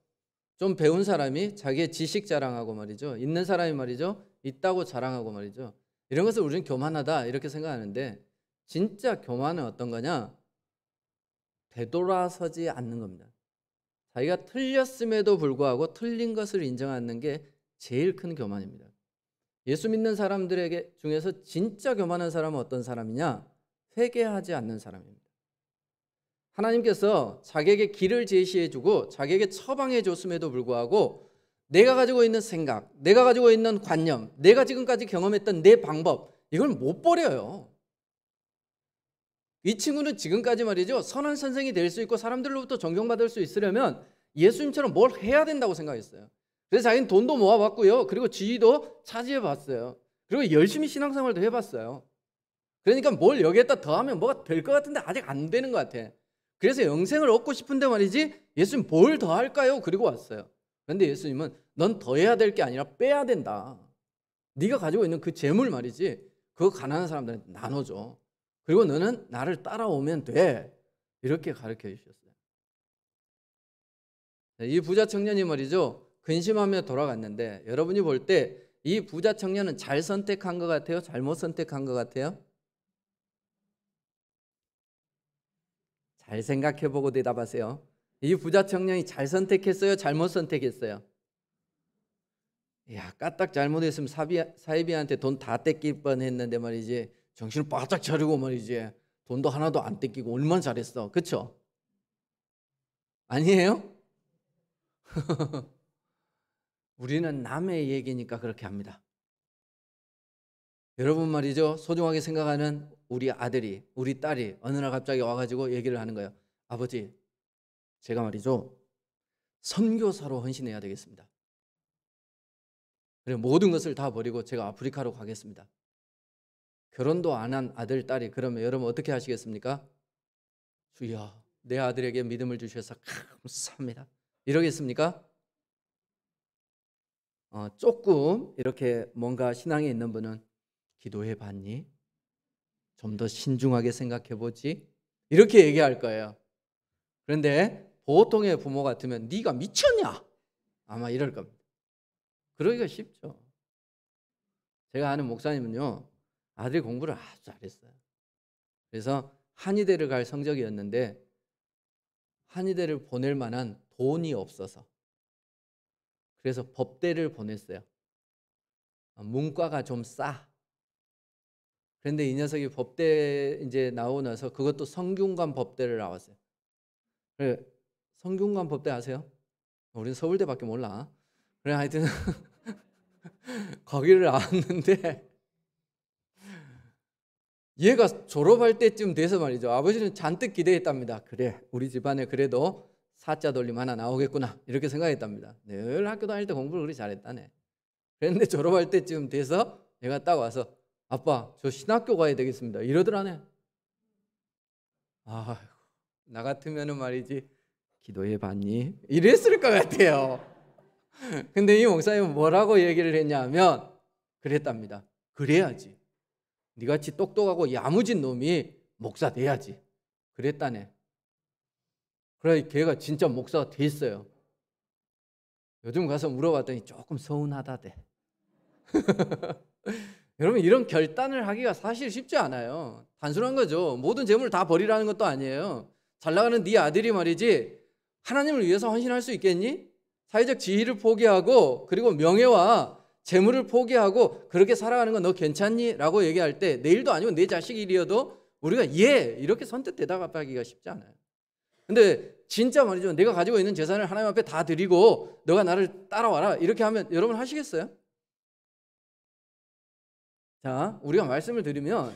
좀 배운 사람이 자기의 지식 자랑하고 말이죠. 있는 사람이 말이죠. 있다고 자랑하고 말이죠. 이런 것을 우리는 교만하다 이렇게 생각하는데, 진짜 교만은 어떤 거냐? 되돌아서지 않는 겁니다. 자기가 틀렸음에도 불구하고 틀린 것을 인정하는 게 제일 큰 교만입니다. 예수 믿는 사람들에게 중에서 진짜 교만한 사람은 어떤 사람이냐? 회개하지 않는 사람입니다. 하나님께서 자기에게 길을 제시해주고 자기에게 처방해줬음에도 불구하고 내가 가지고 있는 생각, 내가 가지고 있는 관념, 내가 지금까지 경험했던 내 방법, 이걸 못 버려요. 이 친구는 지금까지 말이죠, 선한 선생이 될 수 있고 사람들로부터 존경받을 수 있으려면 예수님처럼 뭘 해야 된다고 생각했어요. 그래서 자기는 돈도 모아봤고요, 그리고 지위도 차지해봤어요. 그리고 열심히 신앙생활도 해봤어요. 그러니까 뭘 여기에다 더하면 뭐가 될 것 같은데 아직 안 되는 것 같아. 그래서 영생을 얻고 싶은데 말이지, 예수님 뭘 더 할까요? 그리고 왔어요. 그런데 예수님은 넌 더해야 될 게 아니라 빼야 된다. 네가 가지고 있는 그 재물 말이지, 그거 가난한 사람들한테 나눠줘. 그리고 너는 나를 따라오면 돼. 이렇게 가르쳐 주셨어요. 이 부자 청년이 말이죠, 근심하며 돌아갔는데, 여러분이 볼 때 이 부자 청년은 잘 선택한 것 같아요? 잘못 선택한 것 같아요? 잘 생각해보고 대답하세요. 이 부자 청년이 잘 선택했어요? 잘못 선택했어요? 야, 까딱 잘못했으면 사이비한테 돈 다 뺏길 뻔했는데 말이지, 정신을 바짝 차리고 말이지, 돈도 하나도 안 뺏기고 얼마나 잘했어. 그렇죠? 아니에요? 우리는 남의 얘기니까 그렇게 합니다. 여러분 말이죠, 소중하게 생각하는 우리 아들이, 우리 딸이 어느 날 갑자기 와가지고 얘기를 하는 거예요. 아버지, 제가 말이죠, 선교사로 헌신해야 되겠습니다. 그래, 모든 것을 다 버리고 제가 아프리카로 가겠습니다. 결혼도 안 한 아들, 딸이 그러면 여러분 어떻게 하시겠습니까? 주여, 내 아들에게 믿음을 주셔서 감사합니다. 이러겠습니까? 조금 이렇게 뭔가 신앙에 있는 분은 기도해 봤니? 좀 더 신중하게 생각해 보지? 이렇게 얘기할 거예요. 그런데 보통의 부모 같으면 네가 미쳤냐? 아마 이럴 겁니다. 그러기가 쉽죠. 제가 아는 목사님은요, 아들이 공부를 아주 잘했어요. 그래서 한의대를 갈 성적이었는데 한의대를 보낼 만한 돈이 없어서 그래서 법대를 보냈어요. 문과가 좀 싸. 그런데 이 녀석이 법대 이제 나오고 나서 그것도 성균관 법대를 나왔어요. 그래, 성균관 법대 아세요? 우리는 서울대밖에 몰라. 그래, 하여튼 거기를 나왔는데 얘가 졸업할 때쯤 돼서 말이죠, 아버지는 잔뜩 기대했답니다. 그래, 우리 집안에 그래도 사자 돌림 하나 나오겠구나 이렇게 생각했답니다. 늘 학교 다닐 때 공부를 그리 잘했다네. 그런데 졸업할 때쯤 돼서 얘가 딱 와서 아빠, 저 신학교 가야 되겠습니다 이러더라네. 아, 나 같으면은 말이지, 기도해 봤니? 이랬을 것 같아요. 근데 이 목사님은 뭐라고 얘기를 했냐면 그랬답니다. 그래야지, 니같이 똑똑하고 야무진 놈이 목사 돼야지 그랬다네. 그래, 걔가 진짜 목사가 됐어요. 요즘 가서 물어봤더니 조금 서운하다대. 여러분, 이런 결단을 하기가 사실 쉽지 않아요. 단순한 거죠. 모든 재물을 다 버리라는 것도 아니에요. 잘 나가는 네 아들이 말이지, 하나님을 위해서 헌신할 수 있겠니? 사회적 지위를 포기하고 그리고 명예와 재물을 포기하고 그렇게 살아가는 건 너 괜찮니? 라고 얘기할 때 내일도 아니고 내 자식 일이어도 우리가 예 이렇게 선뜻 대답하기가 쉽지 않아요. 근데 진짜 말이죠, 내가 가지고 있는 재산을 하나님 앞에 다 드리고 너가 나를 따라와라 이렇게 하면 여러분 하시겠어요? 자, 우리가 말씀을 드리면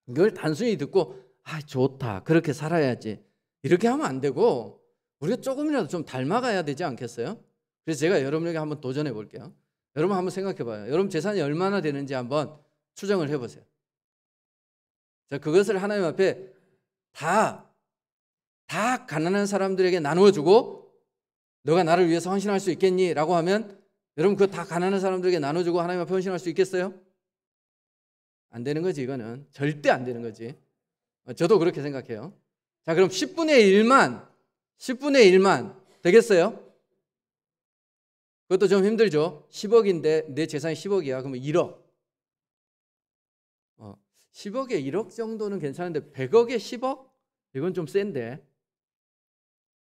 이걸 단순히 듣고 아 좋다 그렇게 살아야지 이렇게 하면 안 되고 우리가 조금이라도 좀 닮아가야 되지 않겠어요? 그래서 제가 여러분에게 한번 도전해 볼게요. 여러분 한번 생각해 봐요. 여러분 재산이 얼마나 되는지 한번 추정을 해보세요. 자, 그것을 하나님 앞에 다 가난한 사람들에게 나누어주고 너가 나를 위해서 헌신할 수 있겠니? 라고 하면 여러분 그거 다 가난한 사람들에게 나눠주고 하나님 앞에 헌신할 수 있겠어요? 안 되는 거지. 이거는 절대 안 되는 거지. 저도 그렇게 생각해요. 자, 그럼 10분의 1만 되겠어요? 그것도 좀 힘들죠. 10억인데 내 재산이 10억이야. 그러면 1억. 10억에 1억 정도는 괜찮은데 100억에 10억? 이건 좀 센데.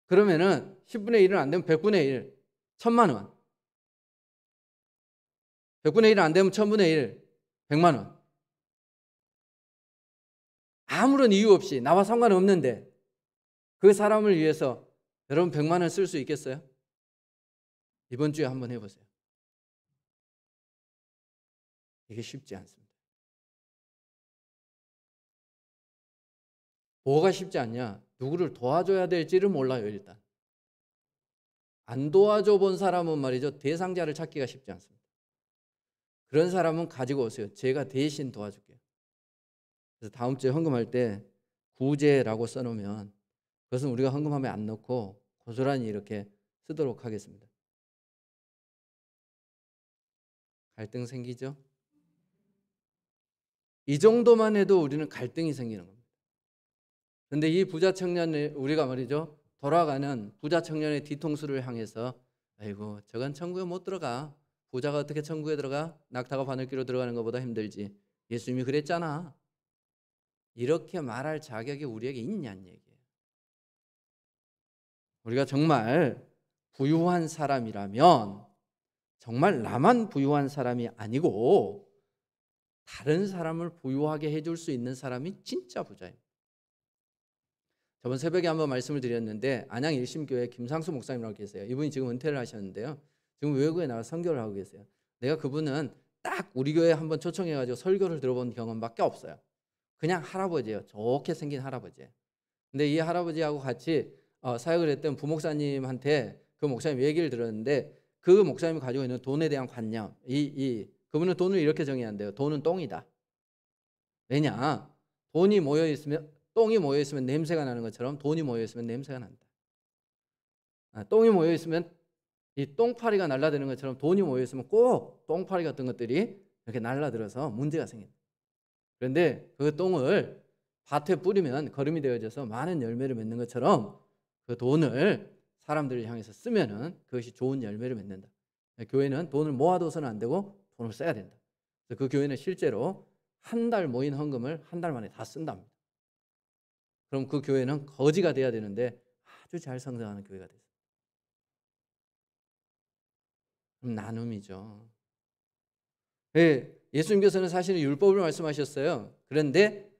그러면은 10분의 1은 안 되면 100분의 1, 1000만 원. 100분의 1은 안 되면 1000분의 1, 100만 원. 아무런 이유 없이 나와 상관없는데 그 사람을 위해서 여러분 100만 원 쓸 수 있겠어요? 이번 주에 한번 해보세요. 이게 쉽지 않습니다. 뭐가 쉽지 않냐? 누구를 도와줘야 될지를 몰라요. 일단 안 도와줘 본 사람은 말이죠, 대상자를 찾기가 쉽지 않습니다. 그런 사람은 가지고 오세요. 제가 대신 도와줄게요. 그래서 다음 주에 헌금할 때 구제라고 써놓으면 그것은 우리가 헌금함에 안 넣고 고스란히 이렇게 쓰도록 하겠습니다. 갈등 생기죠? 이 정도만 해도 우리는 갈등이 생기는 겁니다. 그런데 이 부자 청년을 우리가 말이죠, 돌아가는 부자 청년의 뒤통수를 향해서 아이고 저건 천국에 못 들어가, 부자가 어떻게 천국에 들어가? 낙타가 바늘귀로 들어가는 것보다 힘들지. 예수님이 그랬잖아. 이렇게 말할 자격이 우리에게 있냐는 얘기예요. 우리가 정말 부유한 사람이라면 정말 나만 부유한 사람이 아니고 다른 사람을 부유하게 해줄 수 있는 사람이 진짜 부자예요. 저번 새벽에 한번 말씀을 드렸는데 안양 일심교회 김상수 목사님이라고 계세요. 이분이 지금 은퇴를 하셨는데요. 지금 외국에 나가 선교를 하고 계세요. 내가 그분은 딱 우리 교회에 한번 초청해가지고 설교를 들어본 경험밖에 없어요. 그냥 할아버지예요. 좋게 생긴 할아버지예요. 근데 이 할아버지하고 같이 사역을 했던 부목사님한테 그 목사님 얘기를 들었는데 그 목사님이 가지고 있는 돈에 대한 관념, 그분은 돈을 이렇게 정해야 한대요. 돈은 똥이다. 왜냐? 돈이 모여 있으면, 똥이 모여 있으면 냄새가 나는 것처럼 돈이 모여 있으면 냄새가 난다. 똥이 모여 있으면 이 똥파리가 날라드는 것처럼 돈이 모여 있으면 꼭 똥파리 같은 것들이 이렇게 날라들어서 문제가 생긴다. 그런데 그 똥을 밭에 뿌리면 거름이 되어져서 많은 열매를 맺는 것처럼 그 돈을 사람들을 향해서 쓰면은 그것이 좋은 열매를 맺는다. 교회는 돈을 모아둬서는 안 되고 돈을 써야 된다. 그래서 그 교회는 실제로 한 달 모인 헌금을 한 달 만에 다 쓴답니다. 그럼 그 교회는 거지가 돼야 되는데 아주 잘 성장하는 교회가 됐어요. 그럼 나눔이죠. 예수님께서는 사실은 율법을 말씀하셨어요. 그런데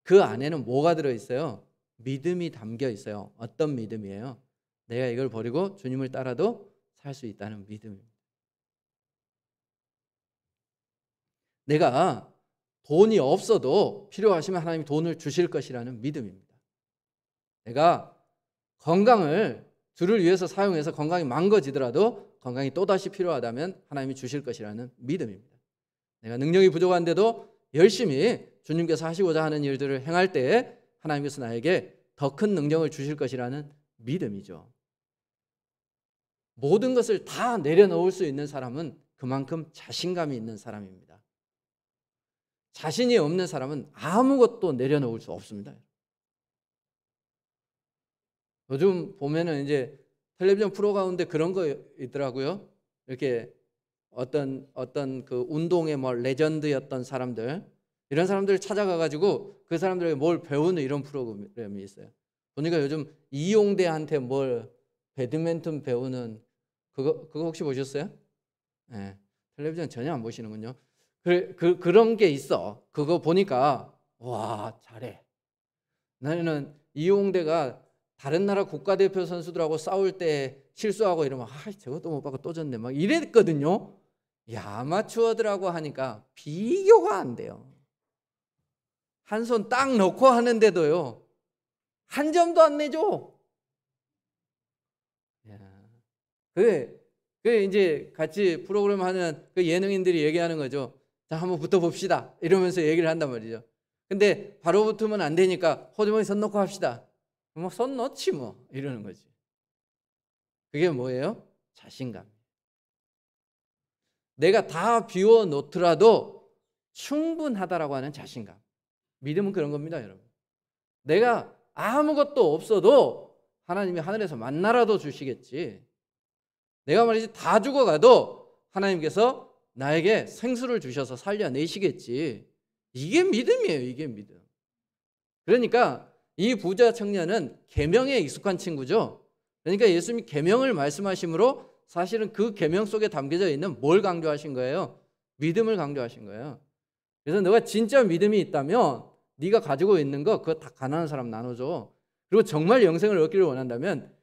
그 안에는 뭐가 들어있어요? 믿음이 담겨 있어요. 어떤 믿음이에요? 내가 이걸 버리고 주님을 따라도 살 수 있다는 믿음입니다. 내가 돈이 없어도 필요하시면 하나님이 돈을 주실 것이라는 믿음입니다. 내가 건강을 주를 위해서 사용해서 건강이 망가지더라도 건강이 또다시 필요하다면 하나님이 주실 것이라는 믿음입니다. 내가 능력이 부족한데도 열심히 주님께서 하시고자 하는 일들을 행할 때 하나님께서 나에게 더 큰 능력을 주실 것이라는 믿음이죠. 모든 것을 다 내려놓을 수 있는 사람은 그만큼 자신감이 있는 사람입니다. 자신이 없는 사람은 아무것도 내려놓을 수 없습니다. 요즘 보면은 이제 텔레비전 프로 가운데 그런 거 있더라고요. 이렇게 어떤 그 운동의 뭐 레전드였던 사람들, 이런 사람들을 찾아가 가지고 그 사람들에게 뭘 배우는 이런 프로그램이 있어요. 보니까 요즘 이용대한테 뭘 배드민턴 배우는 그거 혹시 보셨어요? 네. 텔레비전 전혀 안 보시는군요. 그런 게 있어. 그거 보니까 와, 잘해. 나는 이용대가 다른 나라 국가대표 선수들하고 싸울 때 실수하고 이러면 저것도 못 받고 또 졌네 막 이랬거든요. 아마추어들하고 하니까 비교가 안 돼요. 한 손 딱 넣고 하는데도요, 한 점도 안 내줘. 그게 이제 같이 프로그램 하는 그 예능인들이 얘기하는 거죠. 자, 한번 붙어봅시다 이러면서 얘기를 한단 말이죠. 근데 바로 붙으면 안 되니까 호주머니 손 넣고 합시다. 뭐 손 넣지 뭐 이러는 거지. 그게 뭐예요? 자신감. 내가 다 비워 놓더라도 충분하다라고 하는 자신감. 믿음은 그런 겁니다, 여러분. 내가 아무것도 없어도 하나님이 하늘에서 만나라도 주시겠지. 내가 말이지 다 죽어가도 하나님께서 나에게 생수를 주셔서 살려내시겠지. 이게 믿음이에요. 이게 믿음. 그러니까 이 부자 청년은 계명에 익숙한 친구죠. 그러니까 예수님이 계명을 말씀하심으로 사실은 그 계명 속에 담겨져 있는 뭘 강조하신 거예요? 믿음을 강조하신 거예요. 그래서 너가 진짜 믿음이 있다면 네가 가지고 있는 거 그거 다 가난한 사람 나눠줘. 그리고 정말 영생을 얻기를 원한다면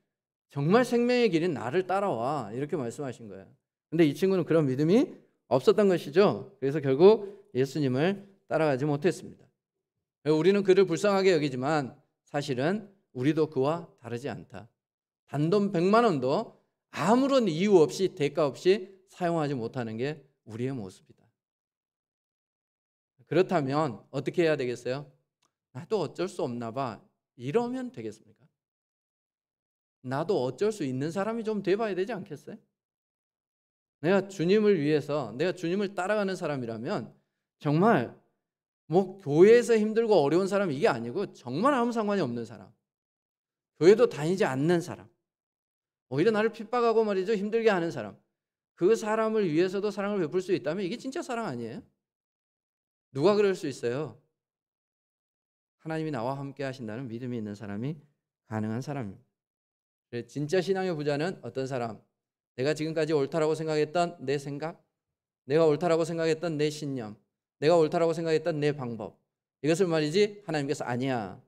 정말 생명의 길인 나를 따라와. 이렇게 말씀하신 거예요. 근데 이 친구는 그런 믿음이 없었던 것이죠. 그래서 결국 예수님을 따라가지 못했습니다. 우리는 그를 불쌍하게 여기지만 사실은 우리도 그와 다르지 않다. 단돈 100만 원도 아무런 이유 없이 대가 없이 사용하지 못하는 게 우리의 모습이다. 그렇다면 어떻게 해야 되겠어요? 나도 어쩔 수 없나 봐. 이러면 되겠습니까? 나도 어쩔 수 있는 사람이 좀 돼봐야 되지 않겠어요? 내가 주님을 위해서, 내가 주님을 따라가는 사람이라면 정말 뭐 교회에서 힘들고 어려운 사람 이게 아니고 정말 아무 상관이 없는 사람, 교회도 다니지 않는 사람, 오히려 나를 핍박하고 말이죠 힘들게 하는 사람, 그 사람을 위해서도 사랑을 베풀 수 있다면 이게 진짜 사랑 아니에요? 누가 그럴 수 있어요? 하나님이 나와 함께 하신다는 믿음이 있는 사람이 가능한 사람입니다. 진짜 신앙의 부자는 어떤 사람? 내가 지금까지 옳다라고 생각했던 내 생각, 내가 옳다라고 생각했던 내 신념, 내가 옳다라고 생각했던 내 방법, 이것을 말이지 하나님께서 아니야,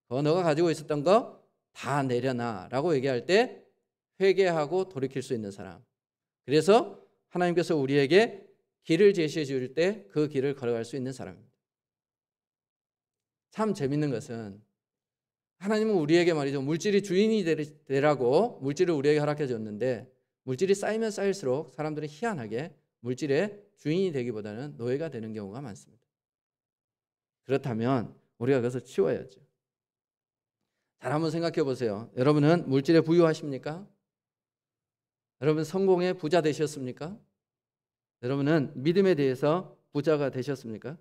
그거 너가 가지고 있었던 거 다 내려놔 라고 얘기할 때 회개하고 돌이킬 수 있는 사람. 그래서 하나님께서 우리에게 길을 제시해 줄 때 그 길을 걸어갈 수 있는 사람입니다. 참 재밌는 것은 하나님은 우리에게 말이죠, 물질이 주인이 되라고 물질을 우리에게 허락해 줬는데, 물질이 쌓이면 쌓일수록 사람들은 희한하게 물질의 주인이 되기보다는 노예가 되는 경우가 많습니다. 그렇다면 우리가 그것을 치워야죠. 잘 한번 생각해 보세요. 여러분은 물질에 부유하십니까? 여러분 성공의 부자 되셨습니까? 여러분은 믿음에 대해서 부자가 되셨습니까?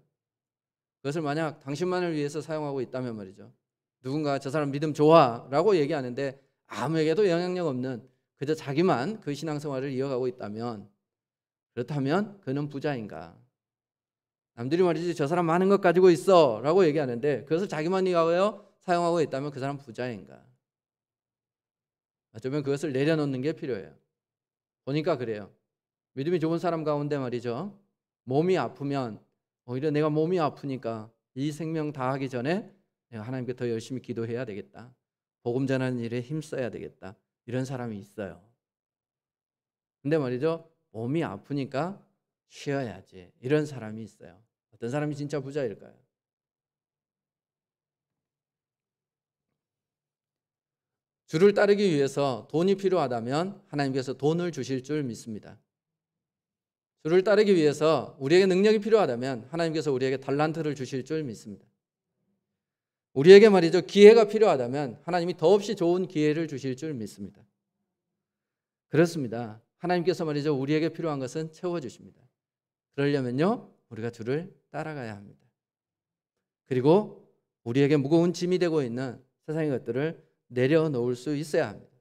그것을 만약 당신만을 위해서 사용하고 있다면 말이죠, 누군가 저 사람 믿음 좋아 라고 얘기하는데 아무에게도 영향력 없는 그저 자기만 그 신앙생활을 이어가고 있다면, 그렇다면 그는 부자인가? 남들이 말이지 저 사람 많은 것 가지고 있어 라고 얘기하는데 그것을 자기만 이어가요 사용하고 있다면 그 사람 부자인가? 어쩌면 그것을 내려놓는 게 필요해요. 보니까 그래요. 믿음이 좋은 사람 가운데 말이죠, 몸이 아프면 오히려 내가 몸이 아프니까 이 생명 다하기 전에 내가 하나님께 더 열심히 기도해야 되겠다, 복음 전하는 일에 힘써야 되겠다, 이런 사람이 있어요. 근데 말이죠, 몸이 아프니까 쉬어야지, 이런 사람이 있어요. 어떤 사람이 진짜 부자일까요? 주를 따르기 위해서 돈이 필요하다면 하나님께서 돈을 주실 줄 믿습니다. 주를 따르기 위해서 우리에게 능력이 필요하다면 하나님께서 우리에게 달란트를 주실 줄 믿습니다. 우리에게 말이죠, 기회가 필요하다면 하나님이 더없이 좋은 기회를 주실 줄 믿습니다. 그렇습니다. 하나님께서 말이죠, 우리에게 필요한 것은 채워주십니다. 그러려면요, 우리가 주를 따라가야 합니다. 그리고 우리에게 무거운 짐이 되고 있는 세상의 것들을 내려놓을 수 있어야 합니다.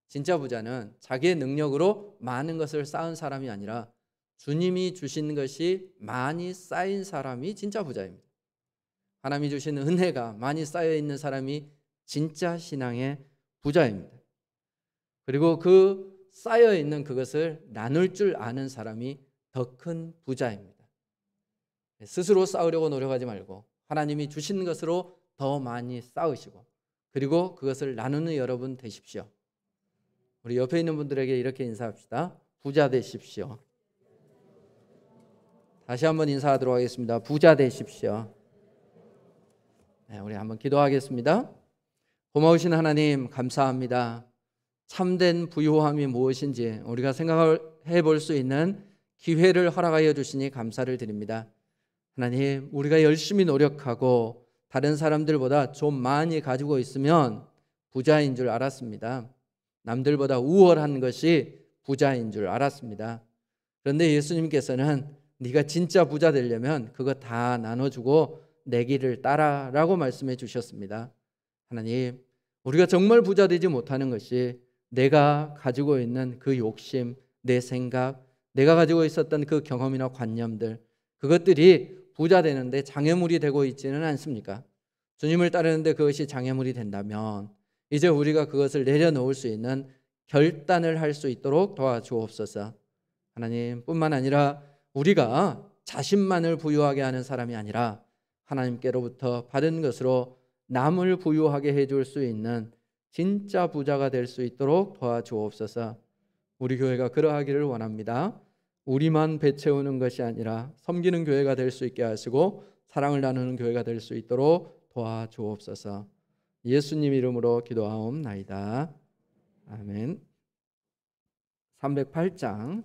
진짜 부자는 자기의 능력으로 많은 것을 쌓은 사람이 아니라 주님이 주신 것이 많이 쌓인 사람이 진짜 부자입니다. 하나님이 주시는 은혜가 많이 쌓여 있는 사람이 진짜 신앙의 부자입니다. 그리고 그 쌓여 있는 그것을 나눌 줄 아는 사람이 더 큰 부자입니다. 스스로 쌓으려고 노력하지 말고 하나님이 주신 것으로 더 많이 쌓으시고, 그리고 그것을 나누는 여러분 되십시오. 우리 옆에 있는 분들에게 이렇게 인사합시다. 부자 되십시오. 다시 한번 인사하도록 하겠습니다. 부자 되십시오. 네, 우리 한번 기도하겠습니다. 고마우신 하나님 감사합니다. 참된 부유함이 무엇인지 우리가 생각해 볼 수 있는 기회를 허락하여 주시니 감사를 드립니다. 하나님, 우리가 열심히 노력하고 다른 사람들보다 좀 많이 가지고 있으면 부자인 줄 알았습니다. 남들보다 우월한 것이 부자인 줄 알았습니다. 그런데 예수님께서는 네가 진짜 부자 되려면 그거 다 나눠주고 내 길을 따라라고 말씀해 주셨습니다. 하나님, 우리가 정말 부자 되지 못하는 것이 내가 가지고 있는 그 욕심, 내 생각, 내가 가지고 있었던 그 경험이나 관념들, 그것들이 부자 되는데 장애물이 되고 있지는 않습니까? 주님을 따르는데 그것이 장애물이 된다면 이제 우리가 그것을 내려놓을 수 있는 결단을 할 수 있도록 도와주옵소서. 하나님, 뿐만 아니라 우리가 자신만을 부유하게 하는 사람이 아니라 하나님께로부터 받은 것으로 남을 부유하게 해줄 수 있는 진짜 부자가 될 수 있도록 도와주옵소서. 우리 교회가 그러하기를 원합니다. 우리만 배 채우는 것이 아니라 섬기는 교회가 될 수 있게 하시고 사랑을 나누는 교회가 될 수 있도록 도와주옵소서. 예수님 이름으로 기도하옵나이다. 아멘. 308장